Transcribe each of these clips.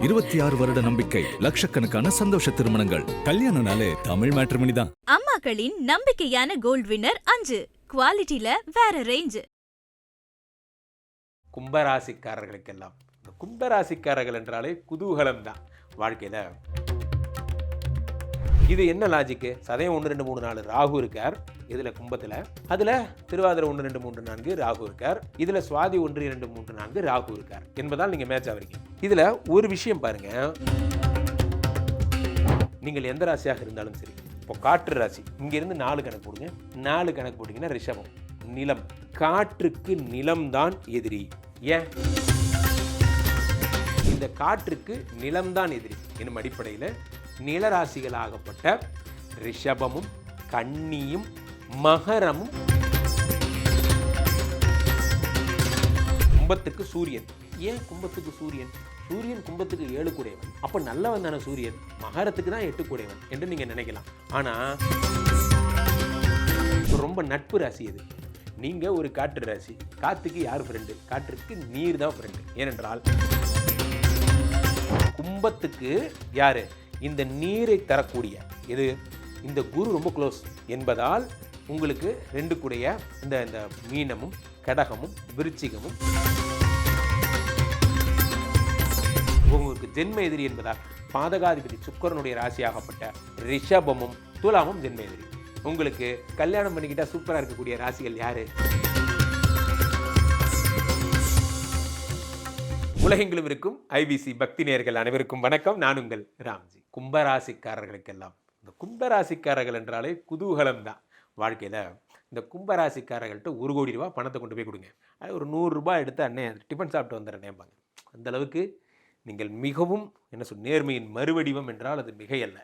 26 வருட நம்பிக்கை, லட்சக்கணக்கான சந்தோஷ திருமணங்கள். கல்யாணம்னாலே தமிழ் மேட்ரிமோனி தான். அம்மாக்களின் நம்பிக்கையான கோல்ட் வின்னர் 5 குவாலிட்டில வேற ரேஞ்ச். கும்பராசிக்காரர்களுக்கெல்லாம் இந்த கும்பராசிக்காரர்கள் என்றாலே குதூகலம் தான் வாழ்க்கையில. இது என்ன லாஜிக்கு? சதயம் 1 2 3 4 ராகு இருக்கார் இதுல கும்பத்துல. அதுல திருவாதிரை 1 2 3 4 ராகு இருக்கார். இதுல சுவாதி 1 2 3 4 ராகு இருக்கார் என்பதால் நீங்க மேட்ச் ஆவீங்க. இதுல ஒரு விஷயம் பாருங்க, நீங்கள் எந்த ராசியாக இருந்தாலும் சரி, இப்போ காற்று ராசி இங்க இருந்து 4 கணக்கு போடுங்க. 4 கணக்கு போட்டீங்கன்னா ரிஷபம், நிலம். காற்றுக்கு நிலம்தான் எதிரி. ஏன்? இந்த காற்றுக்கு நிலம்தான் எதிரி என்னும் அடிப்படையில் நிலராசிகளாகப்பட்ட ரிஷபமும் கன்னியும் மகரமும், கும்பத்துக்கு சூரியன். ஏன் கும்பத்துக்கு சூரியன்? சூரியன் கும்பத்துக்கு 7 கூடையவன், அப்ப நல்லவன் தானே சூரியன். மகரத்துக்கு தான் 8 கூடையவன் என்று நீங்க நினைக்கலாம். ஆனா ரொம்ப நட்பு ராசி அது. நீங்க ஒரு காற்று ராசி. காத்துக்கு யார் ஃப்ரெண்டு? காற்றுக்கு நீர் தான் ஃப்ரெண்டு. ஏனென்றால் கும்பத்துக்கு யாரு? இந்த நீரை தரக்கூடிய இது இந்த குரு ரொம்ப க்ளோஸ் என்பதால் உங்களுக்கு 2 கூடைய இந்த மீனமும் கடகமும் விருச்சிகமும் உங்களுக்கு ஜென்ம எதிரி என்பதால் பாதகாதிபதி சுக்கிரனுடைய ராசியாகப்பட்ட ரிஷபமும் துலாமும் ஜென்ம எதிரி. உங்களுக்கு கல்யாணம் பண்ணிக்கிட்டா சூப்பரா இருக்கக்கூடிய ராசிகள் யாரு? உலகெங்கிலும் இருக்கும் ஐபிசி பக்தி நேயர்கள் அனைவருக்கும் வணக்கம். நான் உங்கள் ராம்ஜி. கும்பராசிக்காரர்களுக்கெல்லாம் இந்த கும்பராசிக்காரர்கள் என்றாலே குதூகலம் தான் வாழ்க்கையில். இந்த கும்பராசிக்காரர்கள்ட்ட 1 கோடி ரூபா பணத்தை கொண்டு போய் கொடுங்க, அது ஒரு 100 ரூபாய் எடுத்து அண்ணே டிஃபன் சாப்பிட்டு வந்துடுறேன்பாங்க. அந்த அளவுக்கு நீங்கள் மிகவும் நேர்மையின் மறுவடிவம் என்றால் அது மிகையல்ல.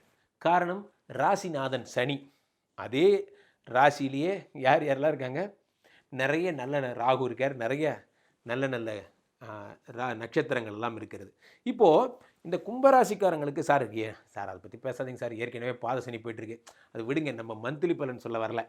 காரணம், ராசிநாதன் சனி. அதே ராசியிலேயே யாரெல்லாம் இருக்காங்க? நிறைய நல்ல ராகு இருக்கார், நிறைய நல்ல நட்சத்திரங்கள் எல்லாம் இருக்கிறது. இப்போது இந்த கும்பராசிக்காரங்களுக்கு சார் சார் அதை பற்றி பேசாதீங்க சார், ஏற்கனவே பாத சனி போயிட்டுருக்கு, அது விடுங்க, நம்ம மந்த்லி பலன் சொல்ல வரல.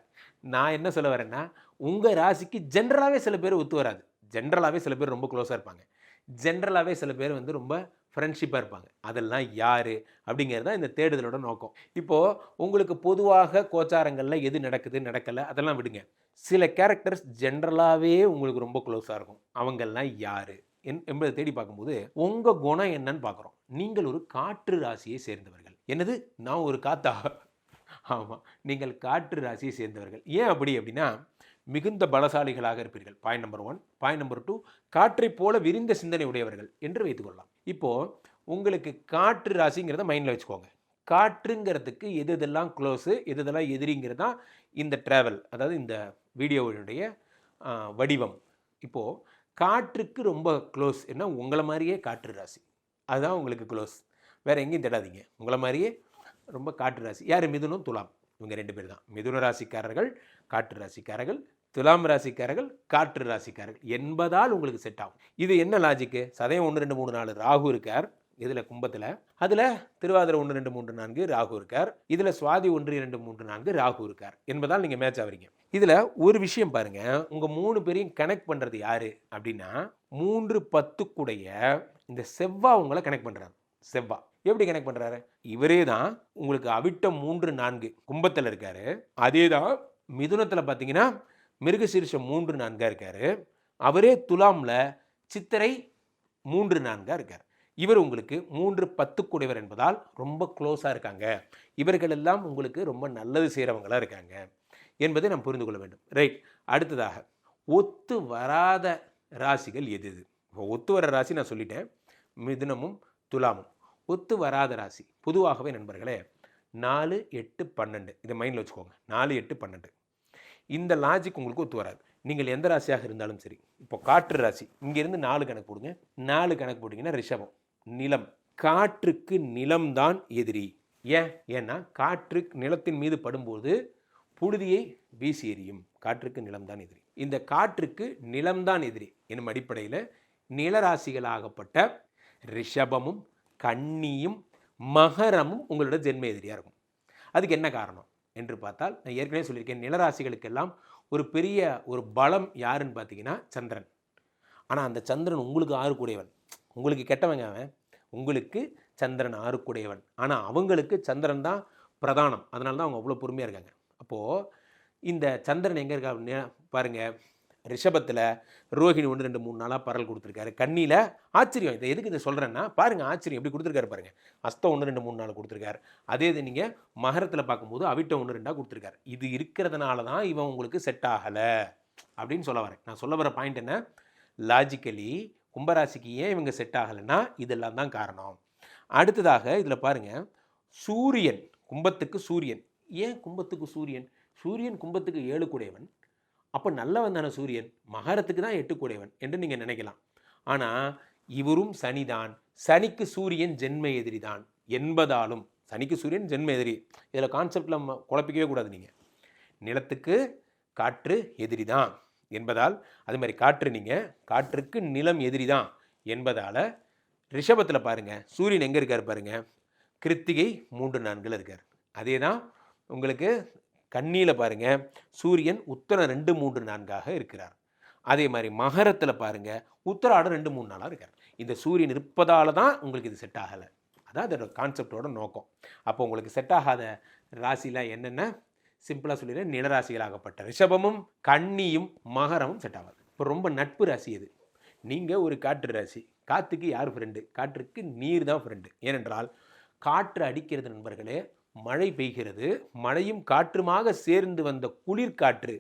நான் என்ன சொல்ல வரேன்னா, உங்கள் ராசிக்கு ஜென்ரலாகவே சில பேர் ஒத்து வராது. ஜென்ரலாகவே சில பேர் ரொம்ப க்ளோஸாக இருப்பாங்க, ஜென்ரலாகவே சில பேர் ரொம்ப ஃப்ரெண்ட்ஷிப்பாக இருப்பாங்க. அதெல்லாம் யார் அப்படிங்கிறது தான் இந்த தேடுதலோட நோக்கம். இப்போது உங்களுக்கு பொதுவாக கோச்சாரங்களில் எது நடக்கலை அதெல்லாம் விடுங்க. சில கேரக்டர்ஸ் ஜென்ரலாகவே உங்களுக்கு ரொம்ப க்ளோஸாக இருக்கும். அவங்கெல்லாம் யார் என்பதை தேடி பார்க்கும்போது உங்கள் குணம் என்னன்னு பார்க்குறோம். நீங்கள் ஒரு காற்று ராசியை சேர்ந்தவர்கள். என்னது, நான் ஒரு காத்தா? ஆமாம், நீங்கள் காற்று ராசியை சேர்ந்தவர்கள். ஏன் அப்படின்னா மிகுந்த பலசாலிகளாக இருப்பீர்கள். Point number 1. பாயிண்ட் நம்பர் 2, காற்றை போல விரிந்த சிந்தனை உடையவர்கள் என்று வைத்துக்கொள்ளலாம். இப்போது உங்களுக்கு காற்று ராசிங்கிறத மைண்டில் வச்சுக்கோங்க. காற்றுங்கிறதுக்கு எதெல்லாம் க்ளோஸு எதெல்லாம் எதிரிங்கிறது தான் இந்த ட்ராவல், அதாவது இந்த வீடியோவினுடைய வடிவம். இப்போது காற்றுக்கு ரொம்ப க்ளோஸ் என்ன? உங்களை மாதிரியே காற்று ராசி, அதுதான் உங்களுக்கு க்ளோஸ். வேறு எங்கேயும் தேடாதீங்க. உங்களை மாதிரியே ரொம்ப காற்று ராசி. யார்? மிதுனம், துலாம். இவங்க 2 பேர் தான். மிதுன ராசிக்காரர்கள் காற்று ராசிக்காரர்கள், துலாம் ராசிக்காரர்கள் காற்று ராசிக்காரர்கள் என்பதால் உங்களுக்கு செட் ஆகும். இது என்ன லாஜிக்கு? சதயம் 1 2 3 4 ராகு இருக்கார் இதில் கும்பத்தில். அதில் திருவாதிரை 1 2 3 4 ராகு இருக்கார். இதில் சுவாதி 1 2 3 4 ராகு இருக்கார் என்பதால் நீங்கள் மேட்ச் ஆவீங்க. இதில் ஒரு விஷயம் பாருங்கள், உங்கள் 3 பேரையும் கனெக்ட் பண்ணுறது யார் அப்படின்னா 3 10 கூடைய இந்த செவ்வாய் உங்களை கனெக்ட் பண்ணுறாரு. செவ்வாய் எப்படி கனெக்ட் பண்ணுறாரு? இவரே தான் உங்களுக்கு அவிட்டம் 3 4 கும்பத்தில் இருக்கார். அதே தான் மிதுனத்தில் பார்த்தீங்கன்னா மிருகசீரிஷம் 3 4 இருக்கார். அவரே துலாமில் சித்திரை 3 4 இருக்கார். இவர் உங்களுக்கு 3 10 கூடையவர் என்பதால் ரொம்ப க்ளோஸாக இருக்காங்க. இவர்கள் எல்லாம் உங்களுக்கு ரொம்ப நல்லது செய்கிறவங்களாக இருக்காங்க என்பதை நாம் புரிந்து கொள்ள வேண்டும். ரைட். அடுத்ததாக ஒத்து வராத ராசிகள் எது? இப்போ ஒத்து வர ராசி நான் சொல்லிட்டேன், மிதுனமும் துலாமும். ஒத்து வராத ராசி பொதுவாகவே நண்பர்களே 4 8 12 இதை மைண்டில் வச்சுக்கோங்க. 4 8 12 இந்த லாஜிக் உங்களுக்கு ஒத்து வராது. நீங்கள் எந்த ராசியாக இருந்தாலும் சரி. இப்போ காற்று ராசி இங்கேருந்து 4 கணக்கு போடுங்க. 4 கணக்கு போட்டிங்கன்னா ரிஷபம், நிலம். காற்றுக்கு நிலம்தான் எதிரி. ஏன்னா காற்று நிலத்தின் மீது படும்போது புழுதியை வீசி எறியும். காற்றுக்கு நிலம்தான் எதிரி. இந்த காற்றுக்கு நிலம்தான் எதிரி என்னும் அடிப்படையில் நிலராசிகளாகப்பட்ட ரிஷபமும் கன்னியும் மகரமும் உங்களோட ஜென்ம எதிரியாக இருக்கும். அதுக்கு என்ன காரணம் என்று பார்த்தால், நான் ஏற்கனவே சொல்லியிருக்கேன், நிலராசிகளுக்கெல்லாம் ஒரு பெரிய ஒரு பலம் யாருன்னு பார்த்தீங்கன்னா சந்திரன். ஆனால் அந்த சந்திரன் உங்களுக்கு 6 கூடையவன். உங்களுக்கு கெட்டவங்க அவன். உங்களுக்கு சந்திரன் 6 ஆனால் அவங்களுக்கு சந்திரன் தான் பிரதானம். அதனால தான் அவங்க அவ்வளோ பொறுமையாக இருக்காங்க. அப்போது இந்த சந்திரன் எங்கே இருக்கா பாருங்கள், ரிஷபத்தில் ரோஹிணி 1 2 3 நாளாக பரல் கொடுத்துருக்காரு. கன்னியில் ஆச்சரியம். இதை எதுக்கு இதை சொல்கிறேன்னா பாருங்கள், ஆச்சரியம் எப்படி கொடுத்துருக்காரு பாருங்கள். அஸ்தம் 1 2 3 நாள் கொடுத்துருக்காரு. அதே இது நீங்கள் மகரத்தில் பார்க்கும்போது அவிட்டம் 1 2 கொடுத்துருக்காரு. இது இருக்கிறதுனால தான் இவன் உங்களுக்கு செட் ஆகலை அப்படின்னு சொல்ல வரேன். நான் சொல்ல வர பாயிண்ட் என்ன, லாஜிக்கலி கும்பராசிக்கு ஏன் இவங்க செட் ஆகலைன்னா இதெல்லாம் தான் காரணம். அடுத்ததாக இதில் பாருங்கள், சூரியன் கும்பத்துக்கு சூரியன். ஏன் கும்பத்துக்கு சூரியன்? சூரியன் கும்பத்துக்கு 7 கூடையவன். அப்போ நல்லவன் தானே சூரியன், மகரத்துக்கு தான் 8 கூடையவன் என்று நீங்கள் நினைக்கலாம். ஆனால் இவரும் சனிதான். சனிக்கு சூரியன் ஜென்ம எதிரி தான் என்பதாலும், சனிக்கு சூரியன் ஜென்ம எதிரி, இதில் கான்செப்டில் குழப்பிக்கவே கூடாது. நீங்கள் நிலத்துக்கு காற்று எதிரி தான் என்பதால், அது மாதிரி காற்றுக்கு நிலம் எதிரி தான் என்பதால் ரிஷபத்தில் பாருங்கள் சூரியன் எங்கே இருக்கார் பாருங்கள், கிருத்திகை 3 4 இருக்கார். அதே தான் உங்களுக்கு கன்னியில் பாருங்கள் சூரியன் உத்தரம் 2 3 4 இருக்கிறார். அதே மாதிரி மகரத்தில் பாருங்கள் உத்தராடம் 2 3 4 இருக்கார். இந்த சூரியன் இருப்பதால் தான் உங்களுக்கு இது செட் ஆகலை. அதான் அதோட கான்செப்டோட நோக்கம். அப்போ உங்களுக்கு செட் ஆகாத ராசியில் என்னென்ன சிம்பிளாக சொல்லிடுறேன், நிலராசிகளாகப்பட்ட ரிஷபமும் கன்னியும் மகரமும் செட் ஆகாது. இப்போ ரொம்ப நட்பு ராசி எது? நீங்கள் ஒரு காற்று ராசி. காற்றுக்கு யார் ஃப்ரெண்டு? காற்றுக்கு நீர் தான் ஃப்ரெண்டு. ஏனென்றால் காற்று அடிக்கிறது நண்பர்களே, மழை பெய்கிறது, மழையும் காற்றுமாக சேர்ந்து வந்த குளிர்காற்று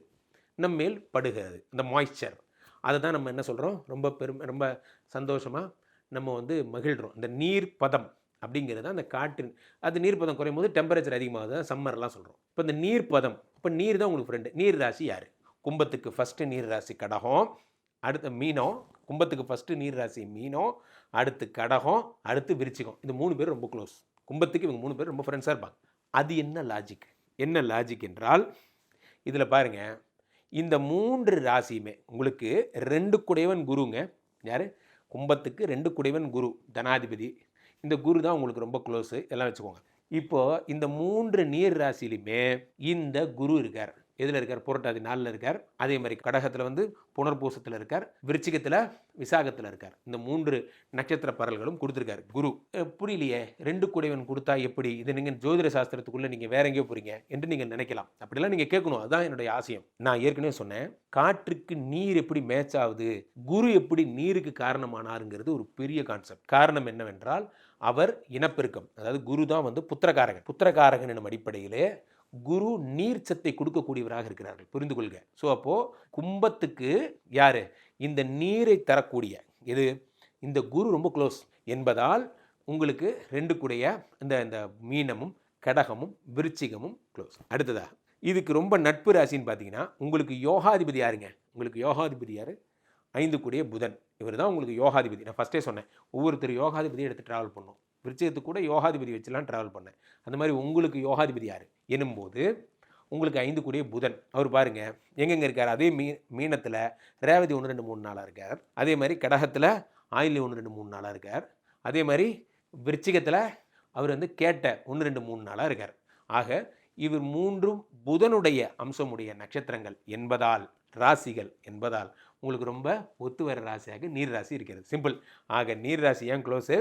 நம்மேல் படுகிறது, இந்த மாய்ஸ்சர். அதை தான் நம்ம என்ன சொல்கிறோம், ரொம்ப சந்தோஷமாக நம்ம மகிழ்கிறோம். இந்த நீர் பதம் அப்படிங்கிறது அந்த காற்றின், அது நீர் பதம் குறையும் போது டெம்பரேச்சர் அதிகமாகுது, சம்மர்லாம் சொல்கிறோம். இப்போ இந்த நீர் பதம், இப்போ நீர் தான் உங்களுக்கு ஃப்ரெண்டு. நீர் ராசி யார்? கும்பத்துக்கு ஃபஸ்ட்டு நீர் ராசி கடகம், அடுத்து மீனம். கும்பத்துக்கு ஃபஸ்ட்டு நீர் ராசி மீனம், அடுத்து கடகம், அடுத்து விருச்சிகம். இந்த 3 பேர் ரொம்ப க்ளோஸ். கும்பத்துக்கு இவங்க 3 பேர் ரொம்ப ஃப்ரெண்ட்ஸாக இருப்பாங்க. அது என்ன லாஜிக் என்றால், இதில் பாருங்கள், இந்த 3 ராசியுமே உங்களுக்கு 2 குடையவன் குருங்க. யார்? கும்பத்துக்கு 2 குடையவன் குரு, தனாதிபதி. இந்த குரு தான் உங்களுக்கு ரொம்ப க்ளோஸு, எல்லாம் வச்சுக்கோங்க. இப்போது இந்த 3 நீர் ராசியிலுமே இந்த குரு இருக்கார். எதில் இருக்கார்? புரட்டாதி 4ல் இருக்கார். அதே மாதிரி கடகத்தில் புனர்பூசத்தில் இருக்கார், விருச்சிகத்தில் விசாகத்தில் இருக்கார். இந்த 3 நட்சத்திர பரல்களும் கொடுத்துருக்காரு குரு. புரியலையே, 2 குடைவன் கொடுத்தா எப்படி? இது நீங்கள் ஜோதிட சாஸ்திரத்துக்குள்ளே நீங்கள் வேற எங்கேயோ போகிறீங்க என்று நீங்கள் நினைக்கலாம். அப்படிலாம் நீங்கள் கேட்கணும், அதுதான் என்னுடைய ஆசையம். நான் ஏற்கனவே சொன்னேன், காற்றுக்கு நீர் எப்படி மேட்ச் ஆகுது, குரு எப்படி நீருக்கு காரணமானாருங்கிறது ஒரு பெரிய கான்செப்ட். காரணம் என்னவென்றால் அவர் இனப்பெருக்கம், அதாவது குரு தான் புத்திரகாரகன் என்னும் அடிப்படையிலே குரு நீர் சத்தை கொடுக்கக்கூடியவராக இருக்கிறார்கள், புரிந்து கொள்க. ஸோ அப்போது கும்பத்துக்கு யார்? இந்த நீரை தரக்கூடிய இது இந்த குரு ரொம்ப க்ளோஸ் என்பதால் உங்களுக்கு 2 கூடைய இந்த மீனமும் கடகமும் விருச்சிகமும் க்ளோஸ். அடுத்ததா இதுக்கு ரொம்ப நட்பு ராசின்னு பார்த்தீங்கன்னா, உங்களுக்கு யோகாதிபதி யாருங்க? உங்களுக்கு யோகாதிபதி யார்? 5 கூடிய புதன். இவர் தான் உங்களுக்கு யோகாதிபதி. நான் ஃபஸ்ட்டே சொன்னேன், ஒவ்வொருத்தர் யோகாதிபதியை எடுத்து ட்ராவல் பண்ணும். விருச்சிகத்துக்கு கூட யோகாதிபதி வச்சுலாம் ட்ராவல் பண்ணேன். அந்த மாதிரி உங்களுக்கு யோகாதிபதி யார் எனும்போது உங்களுக்கு 5 கூடிய புதன். அவர் பாருங்கள் எங்கெங்கே இருக்கார்? அதே மீனத்தில் ரேவதி 1 2 3 4 இருக்கார். அதே மாதிரி கடகத்தில் ஆயில்யம் 1 2 3 4 இருக்கார். அதே மாதிரி விருச்சிகத்தில் அவர் கேட்ட 1 2 3 4 இருக்கார். ஆக இவர் 3 புதனுடைய அம்சமுடைய நட்சத்திரங்கள் என்பதால், ராசிகள் என்பதால் உங்களுக்கு ரொம்ப ஒத்து வர ராசியாக நீர் ராசி இருக்கிறது. சிம்பிள். ஆக நீர் ராசி ஏன் க்ளோஸு?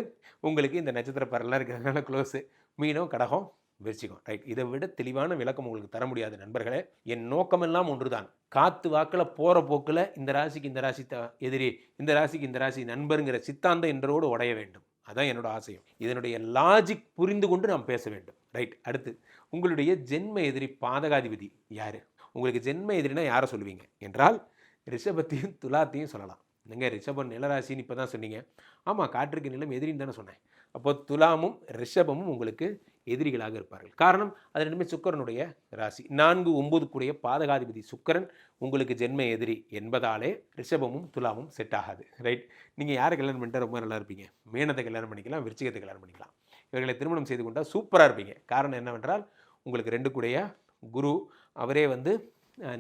உங்களுக்கு இந்த நட்சத்திர பரலாம் இருக்கிறதுனால க்ளோஸு. மீனம் கடகம் விருச்சிகம். ரைட். இதை விட தெளிவான விளக்கம் உங்களுக்கு தர முடியாது நண்பர்களே. என் நோக்கமெல்லாம் ஒன்று தான். காற்று வாக்கில் போகிற போக்கில் இந்த ராசிக்கு இந்த ராசி எதிரி, இந்த ராசிக்கு இந்த ராசி நண்பருங்கிற சித்தாந்தம் என்றோடு உடைய வேண்டும். அதான் என்னோட ஆசையம். இதனுடைய லாஜிக் புரிந்து கொண்டு நாம் பேச வேண்டும். ரைட். அடுத்து உங்களுடைய ஜென்ம எதிரி பாதகாதிபதி யார்? உங்களுக்கு ஜென்ம எதிரினா யாரை சொல்லுவீங்க என்றால் ரிஷபத்தையும் துலாத்தையும் சொல்லலாம். நீங்கள் ரிஷபம் நிலராசின்னு இப்போ தான் சொன்னீங்க. ஆமாம், காற்றுக்கு நிலம் எதிரின்னு தானே சொன்னேன். அப்போ துலாமும் ரிஷபமும் உங்களுக்கு எதிரிகளாக இருப்பார்கள். காரணம், அது ரெண்டுமே சுக்கிரனுடைய ராசி. 4 9 கூடிய பாதகாதிபதி சுக்கிரன் உங்களுக்கு ஜென்ம எதிரி என்பதாலே ரிஷபமும் துலாமும் செட் ஆகாது. ரைட். நீங்கள் யாரை கல்யாணம் பண்ணிட்டா ரொம்ப நல்லா இருப்பீங்க? மீனத்தை கல்யாணம் பண்ணிக்கலாம், விருச்சிகத்தை கல்யாணம் பண்ணிக்கலாம். இவர்களை திருமணம் செய்து கொண்டால் சூப்பராக இருப்பீங்க. காரணம் என்னவென்றால் உங்களுக்கு 2 கூடிய குரு, அவரே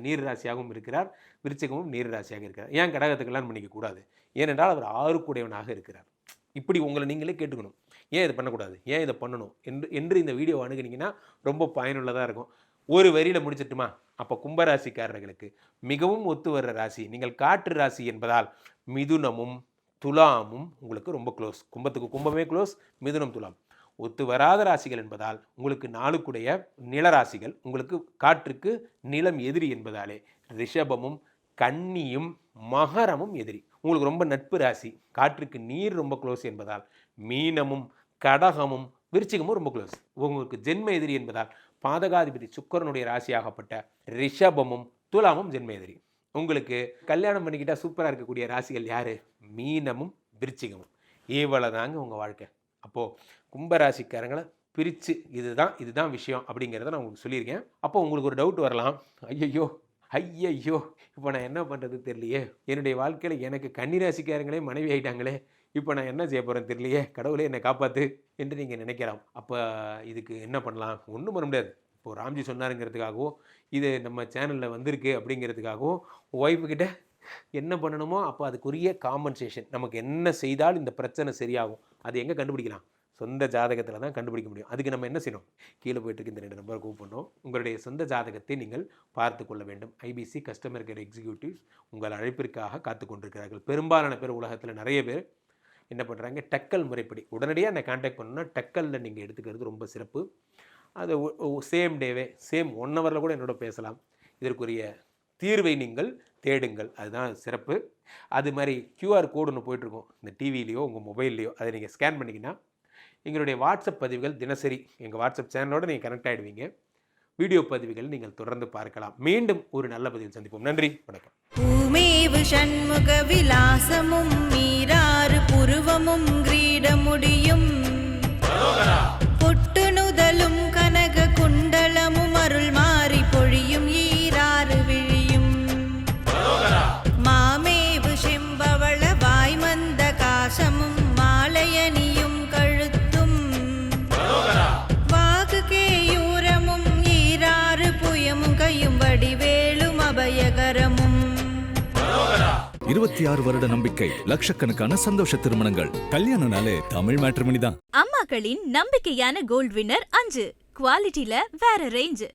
நீர் ராசியாகவும் இருக்கிறார், விருச்சிகமும் நீர் ராசியாக இருக்கிறார். ஏன் கடகத்தை கல்யாணம் பண்ணிக்க கூடாது? ஏனென்றால் அவர் 6 கூடையவனாக இருக்கிறார். இப்படி உங்களை நீங்களே கேட்டுக்கணும், ஏன் இதை பண்ணக்கூடாது, ஏன் இதை பண்ணணும் என்று இந்த வீடியோ அணுகுனீங்கன்னா ரொம்ப பயனுள்ளதாக இருக்கும். ஒரு வரியில் முடிச்சிட்டுமா? அப்போ கும்பராசிக்காரர்களுக்கு மிகவும் ஒத்து வர்ற ராசி நீங்கள் காற்று ராசி என்பதால் மிதுனமும் துலாமும் உங்களுக்கு ரொம்ப க்ளோஸ். கும்பத்துக்கு கும்பமே க்ளோஸ், மிதுனம் துலாம். ஒத்து வராத ராசிகள் என்பதால் உங்களுக்கு 4 நிலராசிகள், உங்களுக்கு காற்றுக்கு நிலம் எதிரி என்பதாலே ரிஷபமும் கன்னியும் மகரமும் எதிரி. உங்களுக்கு ரொம்ப நட்பு ராசி, காற்றுக்கு நீர் ரொம்ப க்ளோஸ் என்பதால் மீனமும் கடகமும் விருச்சிகமும் ரொம்ப க்ளோஸ். உங்களுக்கு ஜென்ம எதிரி என்பதால் பாதகாதிபதி சுக்கிரனுடைய ராசியாகப்பட்ட ரிஷபமும் துலாமும் ஜென்ம எதிரி. உங்களுக்கு கல்யாணம் பண்ணிக்கிட்டா சூப்பராக இருக்கக்கூடிய ராசிகள் யாரு? மீனமும் விருச்சிகமும். இவ்வளவுதாங்க உங்கள் வாழ்க்கை. அப்போது கும்பராசிக்காரங்களை பிரித்து இதுதான் விஷயம் அப்படிங்கிறத நான் உங்களுக்கு சொல்லியிருக்கேன். அப்போ உங்களுக்கு ஒரு டவுட் வரலாம், ஐயையோ இப்போ நான் என்ன பண்ணுறது தெரியலையே, என்னுடைய வாழ்க்கையில் எனக்கு கன்னிராசிக்காரங்களே மனைவி ஆகிட்டாங்களே, இப்போ நான் என்ன செய்ய போகிறேன்னு தெரியலையே, கடவுளே என்னை காப்பாற்று என்று நீங்கள் நினைக்கலாம். அப்போ இதுக்கு என்ன பண்ணலாம்? ஒன்றும் பண்ண முடியாது. இப்போது ராம்ஜி சொன்னாருங்கிறதுக்காகவோ இது நம்ம சேனலில் வந்திருக்கு அப்படிங்கிறதுக்காகவோ ஒய்ஃபுக்கிட்ட என்ன பண்ணணுமோ அப்போ அதுக்குரிய காம்பன்சேஷன், நமக்கு என்ன செய்தால் இந்த பிரச்சனை சரியாகும், அது எங்கே கண்டுபிடிக்கலாம்? சொந்த ஜாதகத்தில் தான் கண்டுபிடிக்க முடியும். அதுக்கு நம்ம என்ன செய்யணும்? கீழே போய்ட்டு இந்த 2 நம்பரை கூப்பிடணும். உங்களுடைய சொந்த ஜாதகத்தை நீங்கள் பார்த்து கொள்ள வேண்டும். ஐபிசி கஸ்டமர் கேர் எக்ஸிக்யூட்டிவ்ஸ் உங்கள் அழைப்பிற்காக காத்து கொண்டிருக்கிறார்கள். பெரும்பாலான பேர் உலகத்தில் நிறைய பேர் என்ன பண்ணுறாங்க, டக்கல் முறைப்படி உடனடியாக என்னை கான்டாக்ட் பண்ணணும்னா டக்கலில் நீங்கள் எடுத்துக்கிறது ரொம்ப சிறப்பு. அது சேம் டேவே, சேம் 1 ஹவரில் கூட என்னோட பேசலாம். இதற்குரிய தீர்வை நீங்கள் தேடுங்கள், அதுதான் சிறப்பு. அது மாதிரி QR கோடு ஒன்று போயிட்டுருக்கோம் இந்த டிவிலையோ உங்கள் மொபைல்லையோ, அதை நீங்கள் ஸ்கேன் பண்ணிங்கன்னா எங்களுடைய வாட்ஸ்அப் பதிவுகள் தினசரி எங்கள் வாட்ஸ்அப் சேனலோடு நீங்கள் கனெக்ட் ஆகிடுவீங்க. வீடியோ பதிவுகள் நீங்கள் தொடர்ந்து பார்க்கலாம். மீண்டும் ஒரு நல்ல பதிவில் சந்திப்போம். நன்றி, வணக்கம். பூமேவு சண்முக விலாசமும் மீராறு புருவமும் கிரீடமுடியும் பொட்டு நுதலும் கனக குண்டலமும் அருள் மாறி பொழியும் ஈராறு விழியும் மாமேவு செம்பவள வாய்மந்த காசமும் மாலையணியும் கழுத்தும் வாகு கேயூரமும் ஈராறு புயமும் கையும் வடிவேலும் அபயகரமும். 26 வருட நம்பிக்கை, லட்சக்கணக்கான சந்தோஷ திருமணங்கள். கல்யாணம்னாலே தமிழ் மேட்ரிமனி தான். அம்மாக்களின் நம்பிக்கையான கோல்ட் வின்னர் 5, குவாலிட்டில வேற ரேஞ்ச்.